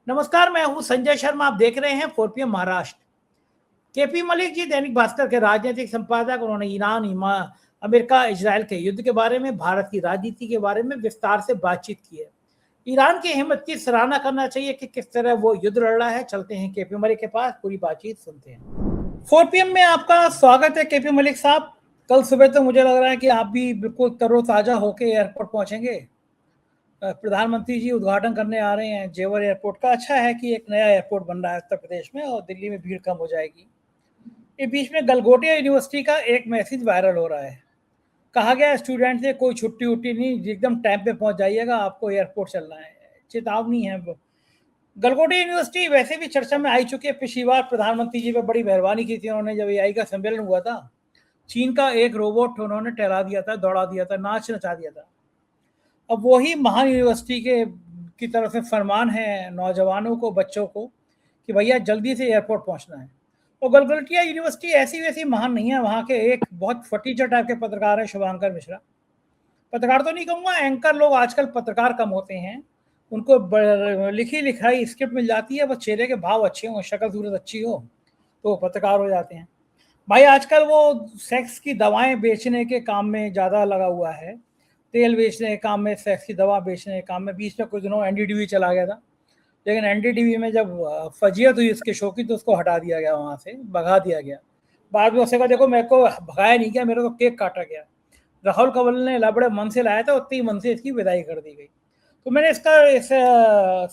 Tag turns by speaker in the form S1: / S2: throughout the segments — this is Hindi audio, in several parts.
S1: नमस्कार, मैं हूं संजय शर्मा। आप देख रहे हैं 4PM महाराष्ट्र। केपी मलिक जी दैनिक भास्कर के राजनीतिक संपादक। उन्होंने अमेरिका इजराइल के युद्ध के बारे में, भारत की राजनीति के बारे में विस्तार से बातचीत की है। ईरान की हिम्मत की सराहना करना चाहिए कि किस तरह वो युद्ध लड़ रहा है। चलते हैं केपी मलिक के पास, पूरी बातचीत सुनते हैं। 4PM में आपका स्वागत है केपी मलिक साहब। कल सुबह तो मुझे लग रहा है कि आप भी बिल्कुल तरोताजा होकर एयरपोर्ट पहुंचेंगे। प्रधानमंत्री जी उद्घाटन करने आ रहे हैं जेवर एयरपोर्ट का। अच्छा है कि एक नया एयरपोर्ट बन रहा है उत्तर प्रदेश में और दिल्ली में भीड़ कम हो जाएगी। इस बीच में गलगोटिया यूनिवर्सिटी का एक मैसेज वायरल हो रहा है। कहा गया है स्टूडेंट से कोई छुट्टी उट्टी नहीं, एकदम टाइम पे पहुंच जाइएगा, आपको एयरपोर्ट चलना है। चेतावनी है। गलगोटिया यूनिवर्सिटी वैसे भी चर्चा में आई चुकी है। पिछली बार प्रधानमंत्री जी पे बड़ी मेहरबानी की थी उन्होंने, जब AI का सम्मेलन हुआ था। चीन का एक रोबोट उन्होंने टहला दिया था, दौड़ा दिया था, नाच नचा दिया था। अब वही महान यूनिवर्सिटी की तरफ से फरमान है नौजवानों को, बच्चों को, कि भैया जल्दी से एयरपोर्ट पहुंचना है। और गलगोटिया यूनिवर्सिटी ऐसी वैसी महान नहीं है। वहाँ के एक बहुत फटीचर टाइप के पत्रकार है शुभांकर मिश्रा। पत्रकार तो नहीं कहूँगा, एंकर लोग आजकल पत्रकार कम होते हैं। उनको लिखी लिखाई स्क्रिप्ट मिल जाती है, बस चेहरे के भाव अच्छे हों, शक्ल सूरत अच्छी हो तो पत्रकार हो जाते हैं। भाई आजकल वो सेक्स की दवाएं बेचने के काम में ज़्यादा लगा हुआ है। तेल बेचने के काम में, सेक्स की दवा बेचने के काम में। बीच में कुछ दिनों NDTV चला गया था, लेकिन NDTV में जब फजीयत हुई उसके शो की तो उसको हटा दिया गया, वहाँ से भगा दिया गया। बाद में उसने कहा देखो मेरे को भगाया नहीं गया, मेरे को केक काटा गया। राहुल कंवल ने बड़े मन से लाया था, उतनी मन से इसकी विदाई कर दी गई। तो मैंने इस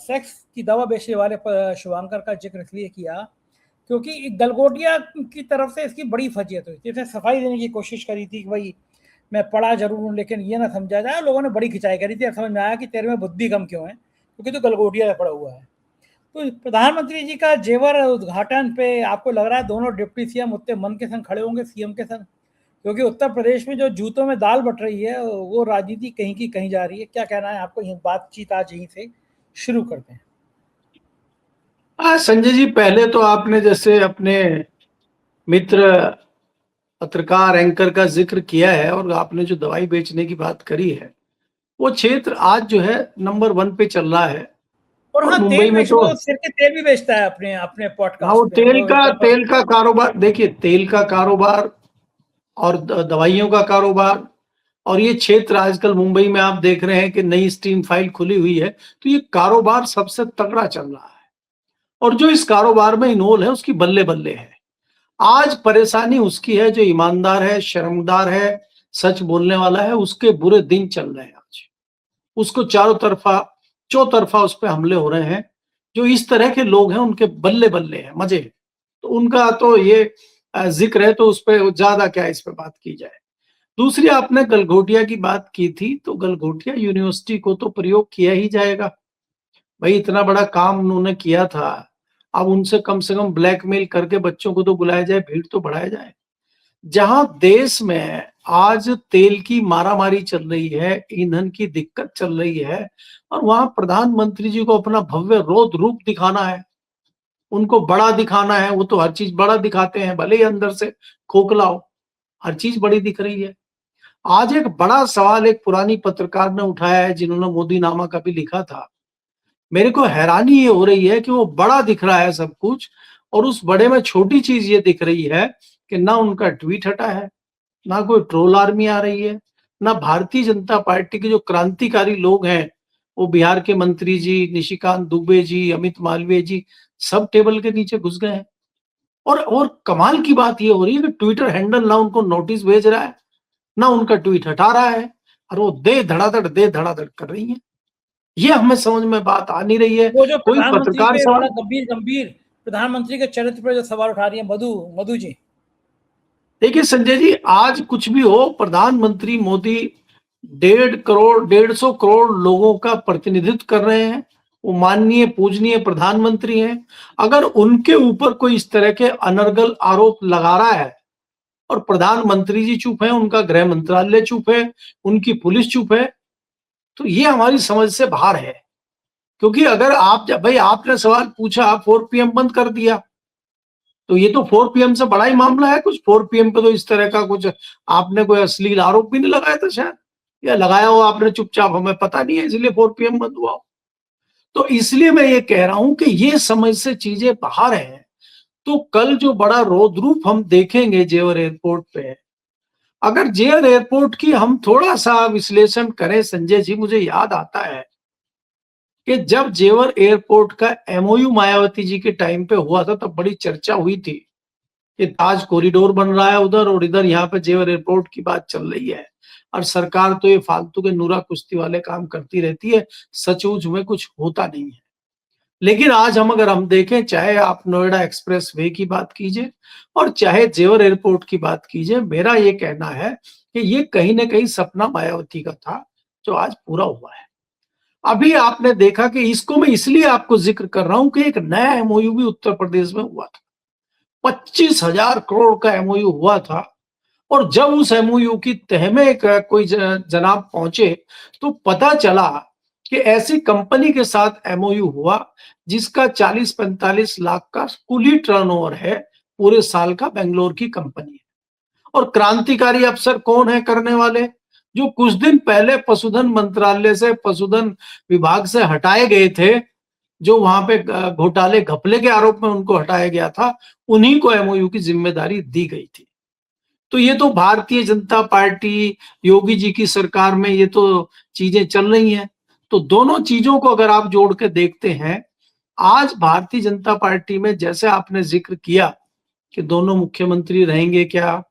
S1: सेक्स की दवा बेचने वाले शुभांकर का जिक्र इसलिए किया क्योंकि गलगोटिया की तरफ से इसकी बड़ी फजीयत हुई थी। इसने सफाई देने की कोशिश करी थी कि भाई मैं पढ़ा जरूर हूँ, लेकिन ये ना समझा जाए। लोगों ने बड़ी खिंचाई करी थी, समझ में आया कि तेरे में बुद्धि कम क्यों है, क्योंकि तो गलगोटिया में पड़ा हुआ है। तो प्रधानमंत्री जी का जेवर उद्घाटन पे आपको लग रहा है दोनों डिप्टी CM उतने मन के संग खड़े होंगे CM के संग? क्योंकि उत्तर प्रदेश में जो जूतों में दाल बट रही है वो राजनीति कहीं की कहीं जा रही है। क्या कहना है आपको? ये बातचीत आज यहीं से शुरू करते हैं।
S2: संजय जी, पहले तो आपने जैसे अपने मित्र पत्रकार एंकर का जिक्र किया है और आपने जो दवाई बेचने की बात करी है, वो क्षेत्र आज जो है नंबर 1 पे चल रहा है।
S1: और
S2: और
S1: हाँ,
S2: मुंबई
S1: तेल
S2: में
S1: बेच,
S2: तो
S1: वो सिर के तेल भी बेचता है अपने अपने
S2: हाँ,
S1: पॉडकास्ट
S2: वो
S1: पे। वो
S2: तेल का कारोबार, देखिए तेल का कारोबार और दवाइयों का कारोबार। और ये क्षेत्र आजकल मुंबई में आप देख रहे हैं कि नई स्टीम फाइल खुली हुई है, तो ये कारोबार सबसे तगड़ा चल रहा है। और जो इस कारोबार में इन्वॉल्व है उसकी बल्ले बल्ले है। आज परेशानी उसकी है जो ईमानदार है, शर्मदार है, सच बोलने वाला है। उसके बुरे दिन चल रहे हैं आज। उसको चारों तरफा चौतरफा उस पे हमले हो रहे हैं। जो इस तरह के लोग हैं उनके बल्ले बल्ले हैं, मजे। तो उनका तो ये जिक्र है, तो उस पर ज्यादा क्या इस पे बात की जाए। दूसरी, आपने गलगोटिया की बात की थी, तो गलगोटिया यूनिवर्सिटी को तो प्रयोग किया ही जाएगा। भाई इतना बड़ा काम उन्होंने किया था, अब उनसे कम से कम ब्लैकमेल करके बच्चों को तो बुलाया जाए, भीड़ तो बढ़ाया जाए। जहां देश में आज तेल की मारामारी चल रही है, ईंधन की दिक्कत चल रही है, और वहां प्रधानमंत्री जी को अपना भव्य रौद्र रूप दिखाना है, उनको बड़ा दिखाना है। वो तो हर चीज बड़ा दिखाते हैं, भले ही अंदर से खोखला हो, हर चीज बड़ी दिख रही है। आज एक बड़ा सवाल एक पुरानी पत्रकार ने उठाया है, जिन्होंने मोदी नामा का भी लिखा था। मेरे को हैरानी ये हो रही है कि वो बड़ा दिख रहा है सब कुछ, और उस बड़े में छोटी चीज ये दिख रही है कि ना उनका ट्वीट हटा है, ना कोई ट्रोल आर्मी आ रही है, ना भारतीय जनता पार्टी के जो क्रांतिकारी लोग हैं, वो बिहार के मंत्री जी, निशिकांत दुबे जी, अमित मालवीय जी, सब टेबल के नीचे घुस गए हैं। और कमाल की बात ये हो रही है कि ट्विटर हैंडल ना उनको नोटिस भेज रहा है, ना उनका ट्वीट हटा रहा है, और वो दे धड़ाधड़ कर रही है। ये हमें समझ में बात आ नहीं रही है।
S1: वो जो
S2: कोई
S1: प्रधानमंत्री
S2: पत्रकार
S1: पे बड़ा
S2: सवाल,
S1: गंभीर गंभीर प्रधानमंत्री के चरित्र पर जो सवाल उठा रही है मधु जी।
S2: देखिए संजय जी, आज कुछ भी हो, प्रधानमंत्री मोदी 150 करोड़ लोगों का प्रतिनिधित्व कर रहे हैं। वो माननीय पूजनीय प्रधानमंत्री हैं। अगर उनके ऊपर कोई इस तरह के अनर्गल आरोप लगा रहा है और प्रधानमंत्री जी चुप है, उनका गृह मंत्रालय चुप है, उनकी पुलिस चुप है, तो ये हमारी समझ से बाहर है। क्योंकि अगर आप, जब भाई आपने सवाल पूछा 4PM बंद कर दिया, तो ये तो 4PM से बड़ा ही मामला है कुछ। 4PM पे तो इस तरह का कुछ आपने कोई अश्लील आरोप भी नहीं लगाया था शायद, या लगाया हो आपने चुपचाप, हमें पता नहीं है, इसलिए 4PM बंद हुआ हो। तो इसलिए मैं ये कह रहा हूं कि ये समझ से चीजें बाहर हैं। तो कल जो बड़ा रौद्रूप हम देखेंगे जेवर एयरपोर्ट पे, अगर जेवर एयरपोर्ट की हम थोड़ा सा विश्लेषण करें संजय जी, मुझे याद आता है कि जब जेवर एयरपोर्ट का एमओयू मायावती जी के टाइम पे हुआ था, तब बड़ी चर्चा हुई थी कि ताज कॉरिडोर बन रहा है उधर, और इधर यहाँ पे जेवर एयरपोर्ट की बात चल रही है, और सरकार तो ये फालतू के नूरा कुश्ती वाले काम करती रहती है, सचमुच में कुछ होता नहीं है। लेकिन आज अगर हम देखें, चाहे आप नोएडा एक्सप्रेस वे की बात कीजिए और चाहे जेवर एयरपोर्ट की बात कीजिए, मेरा ये कहना है कि ये कहीं ना कहीं सपना मायावती का था जो आज पूरा हुआ है। अभी आपने देखा कि इसको मैं इसलिए आपको जिक्र कर रहा हूं कि एक नया एमओयू भी उत्तर प्रदेश में हुआ था, 25,000 करोड़ का एमओयू हुआ था। और जब उस एमओयू की तह में कोई जनाब पहुंचे तो पता चला कि ऐसी कंपनी के साथ एमओयू हुआ जिसका 40-45 लाख का कुल ही टर्नओवर है, पूरे साल का, बेंगलोर की कंपनी है। और क्रांतिकारी अफसर कौन है करने वाले? जो कुछ दिन पहले पशुधन मंत्रालय से, पशुधन विभाग से हटाए गए थे, जो वहां पे घोटाले घपले के आरोप में उनको हटाया गया था, उन्हीं को एमओयू की जिम्मेदारी दी गई थी। तो ये तो भारतीय जनता पार्टी, योगी जी की सरकार में ये तो चीजें चल रही हैं। तो दोनों चीजों को अगर आप जोड़ के देखते हैं, आज भारतीय जनता पार्टी में, जैसे आपने जिक्र किया कि दोनों मुख्यमंत्री रहेंगे क्या,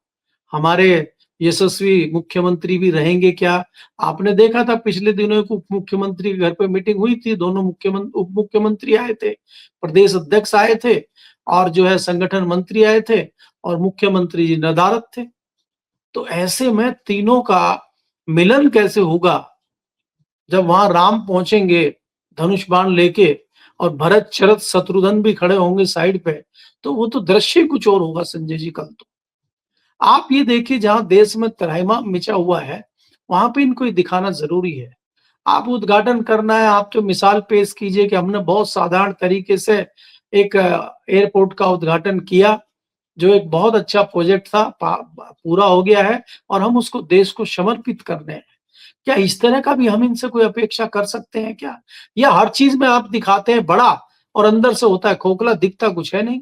S2: हमारे यशस्वी मुख्यमंत्री भी रहेंगे क्या, आपने देखा था पिछले दिनों एक उप मुख्यमंत्री के घर पे मीटिंग हुई थी, दोनों उप मुख्यमंत्री आए थे, प्रदेश अध्यक्ष आए थे, और जो है संगठन मंत्री आए थे, और मुख्यमंत्री जी नदारद थे। तो ऐसे में तीनों का मिलन कैसे होगा? जब वहां राम पहुंचेंगे धनुष बाण लेके, और भरत शरत शत्रुघ्न भी खड़े होंगे साइड पे, तो वो तो दृश्य कुछ और होगा संजय जी कल तो। आप ये देखिए, जहां देश में त्राहिमाम मचा हुआ है, वहां पे इनको ये दिखाना जरूरी है। आप उद्घाटन करना है, आप जो मिसाल पेश कीजिए कि हमने बहुत साधारण तरीके से एक एयरपोर्ट का उद्घाटन किया, जो एक बहुत अच्छा प्रोजेक्ट था, पूरा हो गया है, और हम उसको देश को समर्पित कर रहे हैं। क्या इस तरह का भी हम इनसे कोई अपेक्षा कर सकते हैं क्या? या हर चीज में आप दिखाते हैं बड़ा और अंदर से होता है खोखला, दिखता कुछ है नहीं।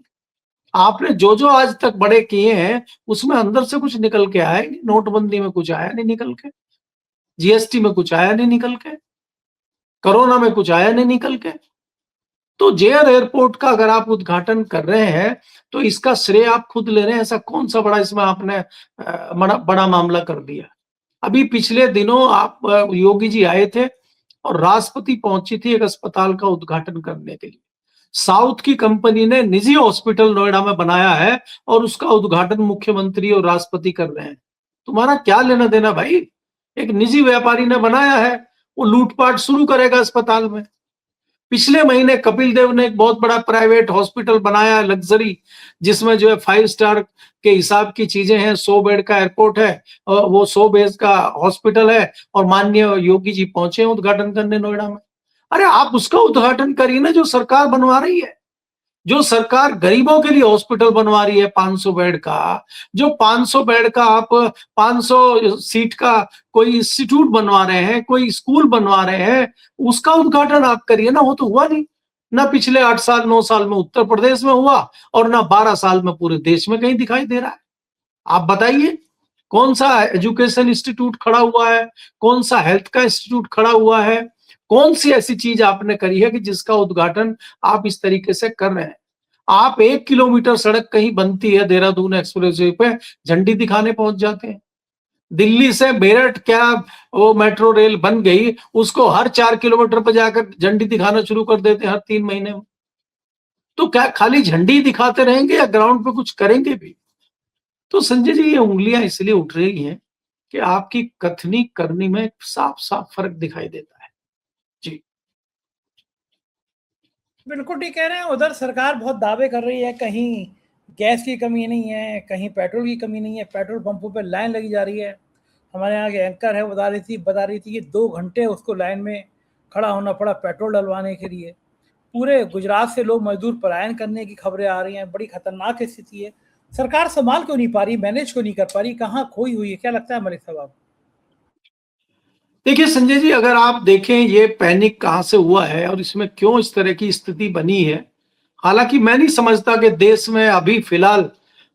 S2: आपने जो जो आज तक बड़े किए हैं, उसमें अंदर से कुछ निकल के आया नहीं। नोटबंदी में कुछ आया नहीं निकल के, जीएसटी में कुछ आया नहीं निकल के, कोरोना में कुछ आया नहीं निकल के। तो जेयर एयरपोर्ट का अगर आप उद्घाटन कर रहे हैं, तो इसका श्रेय आप खुद ले रहे हैं। ऐसा कौन सा बड़ा इसमें आपने बड़ा मामला कर दिया? अभी पिछले दिनों आप योगी जी आए थे और राष्ट्रपति पहुंची थी एक अस्पताल का उद्घाटन करने के लिए। साउथ की कंपनी ने निजी हॉस्पिटल नोएडा में बनाया है, और उसका उद्घाटन मुख्यमंत्री और राष्ट्रपति कर रहे हैं। तुम्हारा क्या लेना देना भाई? एक निजी व्यापारी ने बनाया है, वो लूटपाट शुरू करेगा अस्पताल में। पिछले महीने कपिल देव ने एक बहुत बड़ा प्राइवेट हॉस्पिटल बनाया है, लग्जरी, जिसमें जो है 5 स्टार के हिसाब की चीजें हैं, 100 बेड का एयरपोर्ट है, और वो 100 बेड का हॉस्पिटल है, और माननीय योगी जी पहुंचे उद्घाटन करने नोएडा में। अरे आप उसका उद्घाटन करिए ना जो सरकार बनवा रही है। जो सरकार गरीबों के लिए हॉस्पिटल बनवा रही है 500 बेड का, जो 500 बेड का आप 500 सीट का कोई इंस्टीट्यूट बनवा रहे हैं, कोई स्कूल बनवा रहे हैं, उसका उद्घाटन आप करिए ना। वो तो हुआ नहीं, ना पिछले 8 साल 9 साल में उत्तर प्रदेश में हुआ, और ना 12 साल में पूरे देश में कहीं दिखाई दे रहा है। आप बताइए कौन सा एजुकेशन इंस्टीट्यूट खड़ा हुआ है, कौन सा हेल्थ का इंस्टीट्यूट खड़ा हुआ है, कौन सी ऐसी चीज आपने करी है कि जिसका उद्घाटन आप इस तरीके से कर रहे हैं? आप 1 किलोमीटर सड़क कहीं बनती है देहरादून एक्सप्रेसवे पे, झंडी दिखाने पहुंच जाते हैं। दिल्ली से मेरठ क्या वो मेट्रो रेल बन गई, उसको हर 4 किलोमीटर पर जाकर झंडी दिखाना शुरू कर देते हैं हर 3 महीने में। तो क्या खाली झंडी दिखाते रहेंगे या ग्राउंड पे कुछ करेंगे भी? तो संजय जी, ये उंगलियां इसलिए उठ रही हैं कि आपकी कथनी करनी में साफ साफ फर्क दिखाई देता है। जी
S1: बिल्कुल ठीक कह रहे हैं। उधर सरकार बहुत दावे कर रही है, कहीं गैस की कमी नहीं है, कहीं पेट्रोल की कमी नहीं है, पेट्रोल पंपों पे लाइन लगी जा रही है। हमारे यहाँ के एंकर है, बता रही थी कि 2 घंटे उसको लाइन में खड़ा होना पड़ा पेट्रोल डलवाने के लिए। पूरे गुजरात से लोग मजदूर पलायन करने की खबरें आ रही हैं। बड़ी खतरनाक स्थिति है। सरकार संभाल क्यों नहीं पा रही, मैनेज क्यों नहीं कर पा रही, कहाँ खोई हुई है? क्या लगता है मलिक साहब आपको?
S2: देखिए संजय जी, अगर आप देखें ये पैनिक कहाँ से हुआ है और इसमें क्यों इस तरह की स्थिति बनी है। हालांकि मैं नहीं समझता कि देश में अभी फिलहाल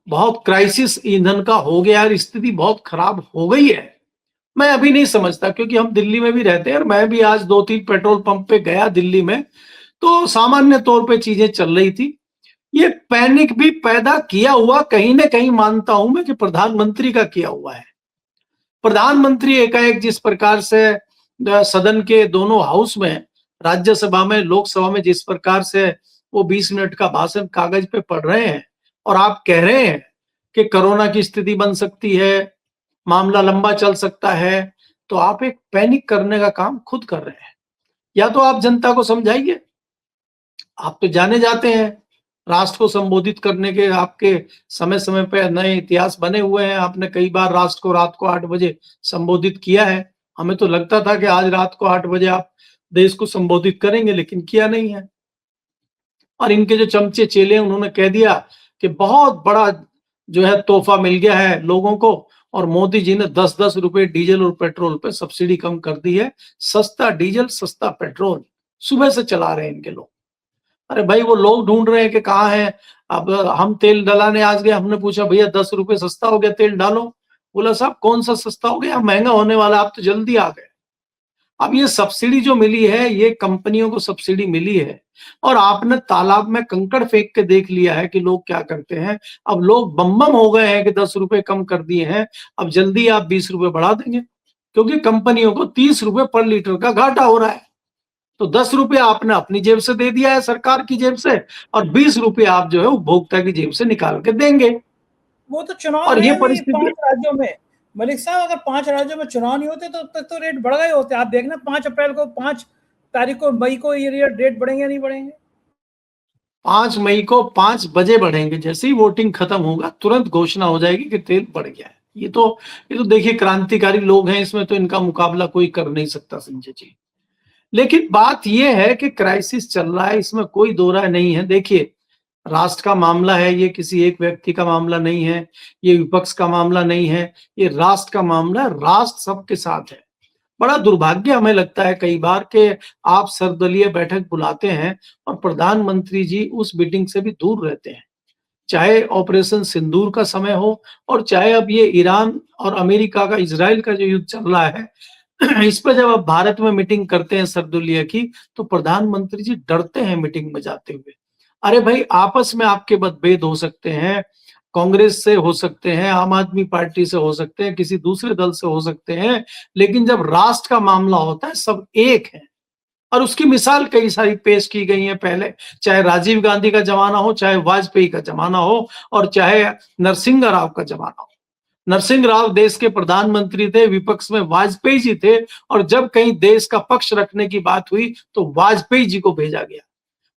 S2: बहुत क्राइसिस ईंधन का हो गया और स्थिति बहुत खराब हो गई है। मैं अभी नहीं समझता, क्योंकि हम दिल्ली में भी रहते हैं और मैं भी आज 2-3 पेट्रोल पंप पे गया दिल्ली में, तो सामान्य तौर पे चीजें चल रही थी। ये पैनिक भी पैदा किया हुआ कहीं ना कहीं मानता हूं मैं कि प्रधानमंत्री का किया हुआ है। प्रधानमंत्री एकाएक जिस प्रकार से सदन के दोनों हाउस में, राज्यसभा में, लोकसभा में जिस प्रकार से वो 20 मिनट का भाषण कागज पे पढ़ रहे हैं और आप कह रहे हैं कि कोरोना की स्थिति बन सकती है, मामला लंबा चल सकता है, तो आप एक पैनिक करने का काम खुद कर रहे हैं। या तो आप जनता को समझाइए। आप तो जाने जाते हैं राष्ट्र को संबोधित करने के, आपके समय समय पे नए इतिहास बने हुए हैं। आपने कई बार राष्ट्र को रात को 8 बजे संबोधित किया है। हमें तो लगता था कि आज रात को 8 बजे आप देश को संबोधित करेंगे, लेकिन किया नहीं है। और इनके जो चमचे चेले उन्होंने कह दिया कि बहुत बड़ा जो है तोहफा मिल गया है लोगों को, और मोदी जी ने 10-10 रुपए डीजल और पेट्रोल पे सब्सिडी कम कर दी है। सस्ता डीजल सस्ता पेट्रोल सुबह से चला रहे हैं इनके लोग। अरे भाई, वो लोग ढूंढ रहे हैं कि कहाँ है। अब हम तेल डलाने आज गए, हमने पूछा भैया 10 रुपए सस्ता हो गया तेल डालो। बोला साहब कौन सा सस्ता हो गया, महंगा होने वाला, आप तो जल्दी आ गए। अब ये सब्सिडी जो मिली है, ये कंपनियों को सब्सिडी मिली है, और आपने तालाब में कंकड़ फेंक के देख लिया है कि लोग क्या करते हैं। अब लोग बम बम हो गए हैं कि 10 रुपए कम कर दिए हैं, अब जल्दी आप 20 रुपए बढ़ा देंगे, क्योंकि कंपनियों को 30 रुपए पर लीटर का घाटा हो रहा है। तो 10 रुपए आपने अपनी जेब से दे दिया है, सरकार की जेब से, और 20 रुपए आप जो है उपभोक्ता की जेब से निकाल के देंगे।
S1: वो तो चुनाव
S2: और
S1: है
S2: ये
S1: नहीं
S2: परिस्थिति
S1: 5 राज्यों में। मलिक साहब, अगर 5 राज्यों में चुनाव नहीं होते तो तब तक तो रेट बढ़ गए होते। आप देखना 5 अप्रैल को, 5 तारीख को, मई को ये रेट बढ़ेंगे या नहीं बढ़ेंगे?
S2: 5 मई को 5 बजे बढ़ेंगे। जैसे ही वोटिंग खत्म होगा तुरंत घोषणा हो जाएगी कि तेल बढ़ गया है। ये तो देखिए क्रांतिकारी लोग हैं, इसमें तो इनका मुकाबला कोई कर नहीं सकता संजय जी। लेकिन बात यह है कि क्राइसिस चल रहा है, इसमें कोई दो राय नहीं है। देखिए, राष्ट्र का मामला है, ये किसी एक व्यक्ति का मामला नहीं है, ये विपक्ष का मामला नहीं है, ये राष्ट्र का मामला है। राष्ट्र सबके साथ है। बड़ा दुर्भाग्य हमें लगता है कई बार कि आप सर्वदलीय बैठक बुलाते हैं और प्रधानमंत्री जी उस मीटिंग से भी दूर रहते हैं। चाहे ऑपरेशन सिंदूर का समय हो, और चाहे अब ये ईरान और अमेरिका का, इजराइल का जो युद्ध चल रहा है, इस पर जब आप भारत में मीटिंग करते हैं सर्वदलीय की, तो प्रधानमंत्री जी डरते हैं मीटिंग में जाते हुए। अरे भाई, आपस में आपके मतभेद हो सकते हैं, कांग्रेस से हो सकते हैं, आम आदमी पार्टी से हो सकते हैं, किसी दूसरे दल से हो सकते हैं, लेकिन जब राष्ट्र का मामला होता है सब एक है। और उसकी मिसाल कई सारी पेश की गई है पहले, चाहे राजीव गांधी का जमाना हो, चाहे वाजपेयी का जमाना हो, और चाहे नरसिंह राव का जमाना हो। नरसिंह राव देश के प्रधानमंत्री थे, विपक्ष में वाजपेयी जी थे, और जब कहीं देश का पक्ष रखने की बात हुई तो वाजपेयी जी को भेजा गया।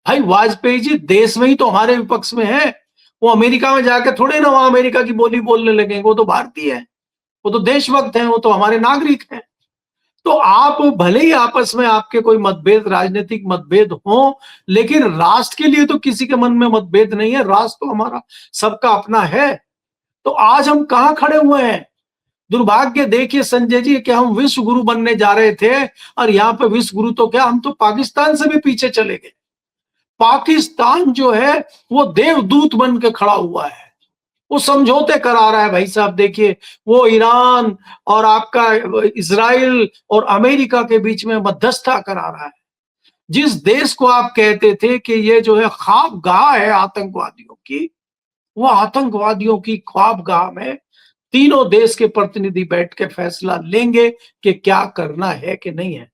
S2: भाई, वाजपेयी जी देश में ही तो हमारे विपक्ष में है। वो अमेरिका में जाके थोड़े ना वहां अमेरिका की बोली बोलने लगेंगे। वो तो भारतीय है, वो तो देशभक्त हैं, वो तो हमारे नागरिक हैं। तो आप भले ही आपस में आपके कोई मतभेद, राजनीतिक मतभेद हो, लेकिन राष्ट्र के लिए तो किसी के मन में मतभेद नहीं है। राष्ट्र तो हमारा सबका अपना है। तो आज हम कहां खड़े हुए हैं? दुर्भाग्य देखिए संजय जी कि हम विश्व गुरु बनने जा रहे थे, और यहाँ पे विश्व गुरु तो क्या, हम तो पाकिस्तान से भी पीछे चले गए। पाकिस्तान जो है वो देवदूत बन के खड़ा हुआ है, वो समझौते करा रहा है। भाई साहब देखिए, वो ईरान और आपका इजराइल और अमेरिका के बीच में मध्यस्थता करा रहा है। जिस देश को आप कहते थे कि ये जो है ख्वाबगाह है आतंकवादियों की, वो आतंकवादियों की ख्वाबगाह में तीनों देश के प्रतिनिधि बैठ के फैसला लेंगे कि क्या करना है कि नहीं है।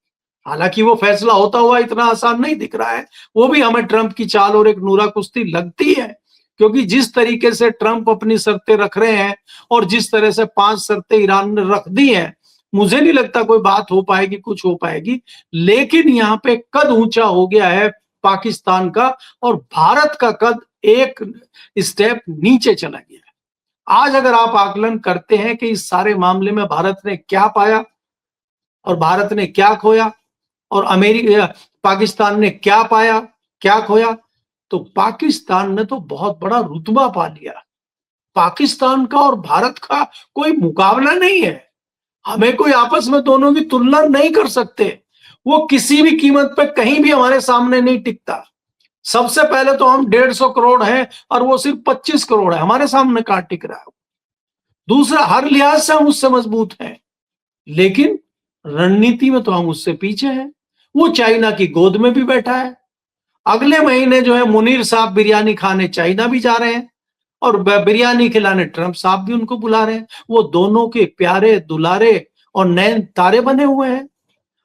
S2: हालांकि वो फैसला होता हुआ इतना आसान नहीं दिख रहा है। वो भी हमें ट्रंप की चाल और एक नूरा कुश्ती लगती है, क्योंकि जिस तरीके से ट्रंप अपनी शर्तें रख रहे हैं और जिस तरह से 5 शर्तें ईरान ने रख दी हैं, मुझे नहीं लगता कोई बात हो पाएगी, कुछ हो पाएगी। लेकिन यहाँ पे कद ऊंचा हो गया है पाकिस्तान का, और भारत का कद एक स्टेप नीचे चला गया है। आज अगर आप आकलन करते हैं कि इस सारे मामले में भारत ने क्या पाया और भारत ने क्या खोया, और अमेरिका, पाकिस्तान ने क्या पाया क्या खोया, तो पाकिस्तान ने तो बहुत बड़ा रुतबा पा लिया। पाकिस्तान का और भारत का कोई मुकाबला नहीं है। हमें कोई आपस में दोनों की तुलना नहीं कर सकते। वो किसी भी कीमत पे कहीं भी हमारे सामने नहीं टिकता। सबसे पहले तो हम 150 करोड़ हैं और वो सिर्फ 25 करोड़ है, हमारे सामने कहां टिक रहा है। दूसरा, हर लिहाज से हम उससे मजबूत हैं, लेकिन रणनीति में तो हम उससे पीछे हैं। वो चाइना की गोद में भी बैठा है। अगले महीने जो है मुनीर साहब बिरयानी खाने चाइना भी जा रहे हैं और बिरयानी खिलाने ट्रंप साहब भी उनको बुला रहे हैं। वो दोनों के प्यारे दुलारे और नए तारे बने हुए हैं।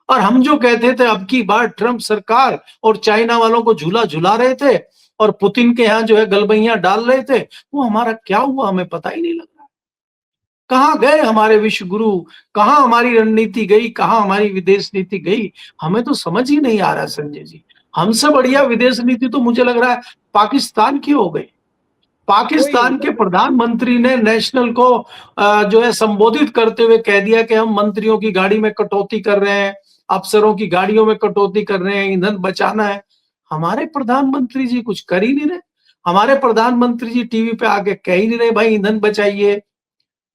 S2: और हम जो कहते थे अब की बार ट्रंप सरकार और चाइना वालों को झूला झुला रहे थे और पुतिन के यहाँ जो है गलबैयां डाल रहे थे, वो हमारा क्या हुआ हमें पता ही नहीं लग रहा। कहाँ गए हमारे विश्व गुरु, कहाँ हमारी रणनीति गई, कहाँ हमारी विदेश नीति गई, हमें तो समझ ही नहीं आ रहा संजय जी। हमसे बढ़िया विदेश नीति तो मुझे लग रहा है पाकिस्तान की हो गई। पाकिस्तान के प्रधानमंत्री ने नेशनल को जो है संबोधित करते हुए कह दिया कि हम मंत्रियों की गाड़ी में कटौती कर रहे हैं, अफसरों की गाड़ियों में कटौती कर रहे हैं, ईंधन बचाना है। हमारे प्रधानमंत्री जी कुछ कर ही नहीं रहे। हमारे प्रधानमंत्री जी टीवी पे आके कह ही नहीं रहे भाई ईंधन बचाइए,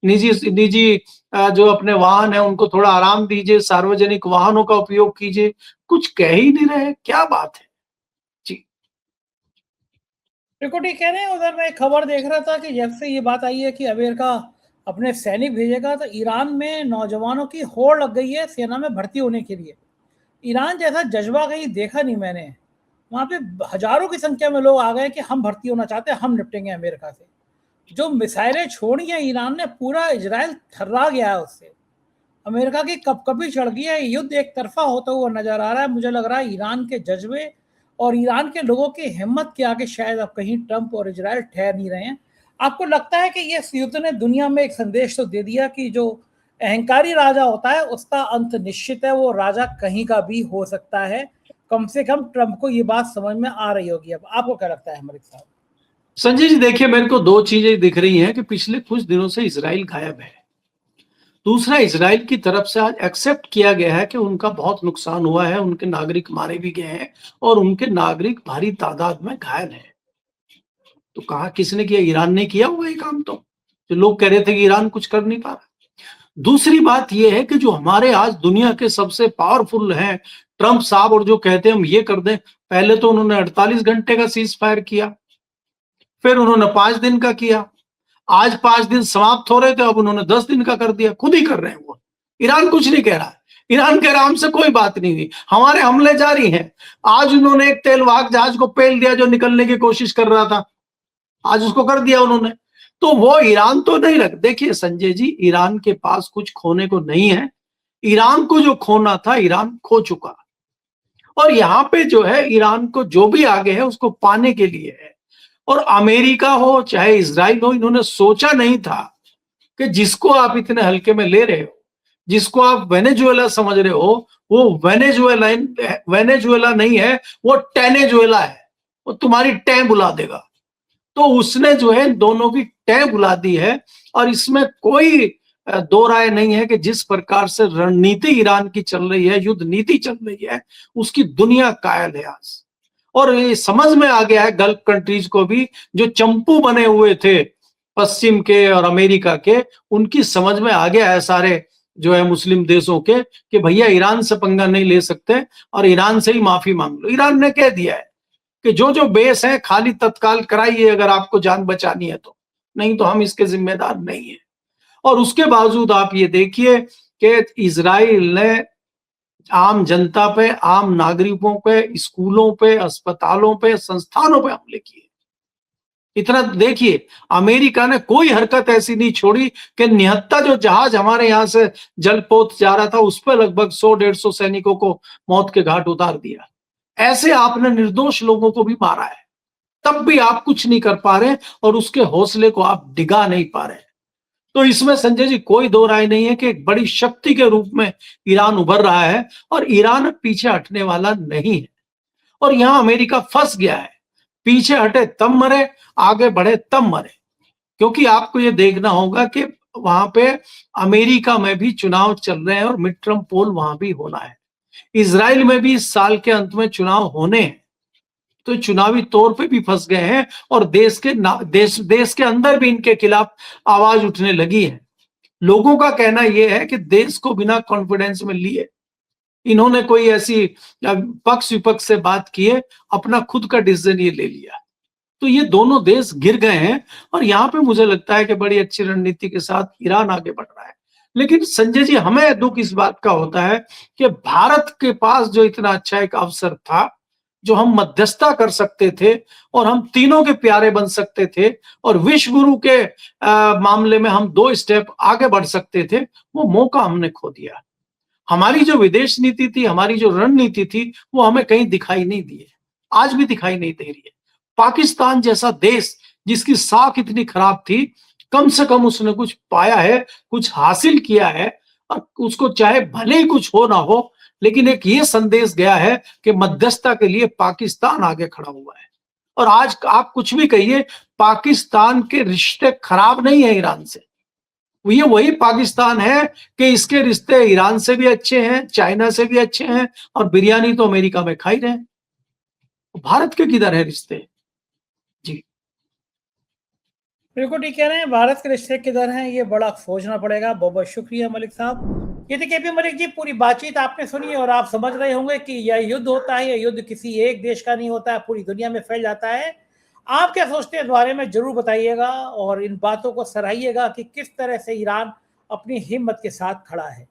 S2: निजी निजी जो अपने वाहन है उनको थोड़ा आराम दीजिए, सार्वजनिक वाहनों का उपयोग कीजिए। कुछ कह ही नहीं रहे, क्या बात है जी।
S1: बिल्कुल ठीक कह रहे हैं। उधर मैं एक खबर देख रहा था कि जब से ये बात आई है कि अमेरिका अपने सैनिक भेजेगा, तो ईरान में नौजवानों की होड़ लग गई है सेना में भर्ती होने के लिए। ईरान जैसा जज्बा कहीं देखा नहीं मैंने। वहाँ पे हजारों की संख्या में लोग आ गए कि हम भर्ती होना चाहते हैं, हम निपटेंगे अमेरिका से। जो मिसाइलें छोड़ी हैं ईरान ने, पूरा इजराइल थर्रा गया है उससे। अमेरिका की कपकपी चढ़ गई है। युद्ध एक तरफा होता हुआ नजर आ रहा है। मुझे लग रहा है ईरान के जज्बे और ईरान के लोगों की हिम्मत के आगे शायद अब कहीं ट्रंप और इजराइल ठहर नहीं रहे हैं। आपको लगता है कि ये युद्ध ने दुनिया में एक संदेश तो दे दिया कि जो अहंकारी राजा होता है उसका अंत निश्चित है, वो राजा कहीं का भी हो सकता है। कम से कम ट्रंप को ये बात समझ में आ रही होगी। अब आपको क्या लगता है मलिक साहब?
S2: संजय जी देखिए, मेरे को दो चीजें दिख रही हैं कि पिछले कुछ दिनों से इजराइल गायब है। दूसरा, इजराइल की तरफ से आज एक्सेप्ट किया गया है कि उनका बहुत नुकसान हुआ है, उनके नागरिक मारे भी गए हैं और उनके नागरिक भारी तादाद में घायल हैं। तो कहा किसने किया? ईरान ने किया हुआ ये काम। तो जो लोग कह रहे थे कि ईरान कुछ कर नहीं पा रहा। दूसरी बात यह है कि जो हमारे आज दुनिया के सबसे पावरफुल हैं ट्रंप साहब, और जो कहते हैं हम ये कर दें, पहले तो उन्होंने 48 घंटे का सीज फायर किया, फिर उन्होंने 5 दिन का किया, आज 5 दिन समाप्त हो रहे थे, अब उन्होंने 10 दिन का कर दिया। खुद ही कर रहे हैं वो। ईरान कुछ नहीं कह रहा है। ईरान कह रहा हमसे कोई बात नहीं हुई, हमारे हमले जारी हैं। आज उन्होंने एक तेलवाहक जहाज को पेल दिया जो निकलने की कोशिश कर रहा था, आज उसको कर दिया उन्होंने। तो वो ईरान तो नहीं लग। देखिए संजय जी, ईरान के पास कुछ खोने को नहीं है। ईरान को जो खोना था ईरान खो चुका, और यहाँ पे जो है ईरान को जो भी आगे है उसको पाने के लिए है। और अमेरिका हो चाहे इजराइल हो, इन्होंने सोचा नहीं था कि जिसको आप इतने हल्के में ले रहे हो, जिसको आप वेनेजुएला समझ रहे हो, वो वेनेजुएला नहीं है, वो टेनेजुएला है। वो तुम्हारी टैं बुला देगा। तो उसने जो है दोनों की टैं बुला दी है। और इसमें कोई दो राय नहीं है कि जिस प्रकार से रणनीति ईरान की चल रही है, युद्ध नीति चल रही है, उसकी दुनिया कायल है आज। और ये समझ में आ गया है गल्फ कंट्रीज को भी, जो चंपू बने हुए थे पश्चिम के और अमेरिका के, उनकी समझ में आ गया है सारे जो है मुस्लिम देशों के, कि भैया ईरान से पंगा नहीं ले सकते और ईरान से ही माफी मांग लो। ईरान ने कह दिया है कि जो जो बेस है खाली तत्काल कराइए अगर आपको जान बचानी है तो, नहीं तो हम इसके जिम्मेदार नहीं है। और उसके बावजूद आप ये देखिए कि इजराइल ने आम जनता पे, आम नागरिकों पे, स्कूलों पे, अस्पतालों पे, संस्थानों पे हमले किए। इतना देखिए, अमेरिका ने कोई हरकत ऐसी नहीं छोड़ी कि निहत्था जो जहाज हमारे यहां से जलपोत जा रहा था उस पर लगभग 100-150 सैनिकों को मौत के घाट उतार दिया। ऐसे आपने निर्दोष लोगों को भी मारा है, तब भी आप कुछ नहीं कर पा रहे और उसके हौसले को आप डिगा नहीं पा रहे। तो इसमें संजय जी कोई दो राय नहीं है कि एक बड़ी शक्ति के रूप में ईरान उभर रहा है और ईरान पीछे हटने वाला नहीं है। और यहां अमेरिका फंस गया है। पीछे हटे तब मरे, आगे बढ़े तब मरे। क्योंकि आपको ये देखना होगा कि वहां पे अमेरिका में भी चुनाव चल रहे हैं और मिड टर्म पोल वहां भी होना है। इजराइल में भी इस साल के अंत में चुनाव होने हैं। तो चुनावी तौर पे भी फंस गए हैं और देश के अंदर भी इनके खिलाफ आवाज उठने लगी है। लोगों का कहना यह है कि देश को बिना कॉन्फिडेंस में लिए इन्होंने कोई ऐसी पक्ष विपक्ष से बात किए, अपना खुद का डिसीजन ये ले लिया। तो ये दोनों देश गिर गए हैं और यहाँ पे मुझे लगता है कि बड़ी अच्छी रणनीति के साथ ईरान आगे बढ़ रहा है। लेकिन संजय जी, हमें दुख इस बात का होता है कि भारत के पास जो इतना अच्छा एक अवसर था, जो हम मध्यस्थता कर सकते थे और हम तीनों के प्यारे बन सकते थे और विश्व गुरु के मामले में हम 2 स्टेप आगे बढ़ सकते थे, वो मौका हमने खो दिया। हमारी जो विदेश नीति थी, हमारी जो रणनीति थी, वो हमें कहीं दिखाई नहीं दी है, आज भी दिखाई नहीं दे रही है। पाकिस्तान जैसा देश जिसकी साख इतनी खराब थी, कम से कम उसने कुछ पाया है, कुछ हासिल किया है और उसको चाहे भले ही कुछ हो ना हो, लेकिन एक ये संदेश गया है कि मध्यस्थता के लिए पाकिस्तान आगे खड़ा हुआ है। और आज आप कुछ भी कहिए, पाकिस्तान के रिश्ते खराब नहीं है ईरान से। ये वही पाकिस्तान है कि इसके रिश्ते ईरान से भी अच्छे हैं, चाइना से भी अच्छे हैं और बिरयानी तो अमेरिका में खा ही रहे हैं। भारत के किधर है रिश्ते? जी।
S1: बिल्कुल ठीक कह रहे हैं, भारत के रिश्ते किधर हैं ये बड़ा सोचना पड़ेगा। बहुत बहुत शुक्रिया मलिक साहब। ये थे केपी मलिक जी, पूरी बातचीत आपने सुनी और आप समझ रहे होंगे कि यह युद्ध होता है, यह युद्ध किसी एक देश का नहीं होता है, पूरी दुनिया में फैल जाता है। आप क्या सोचते हैं इस बारे में जरूर बताइएगा और इन बातों को सराहिएगा कि किस तरह से ईरान अपनी हिम्मत के साथ खड़ा है।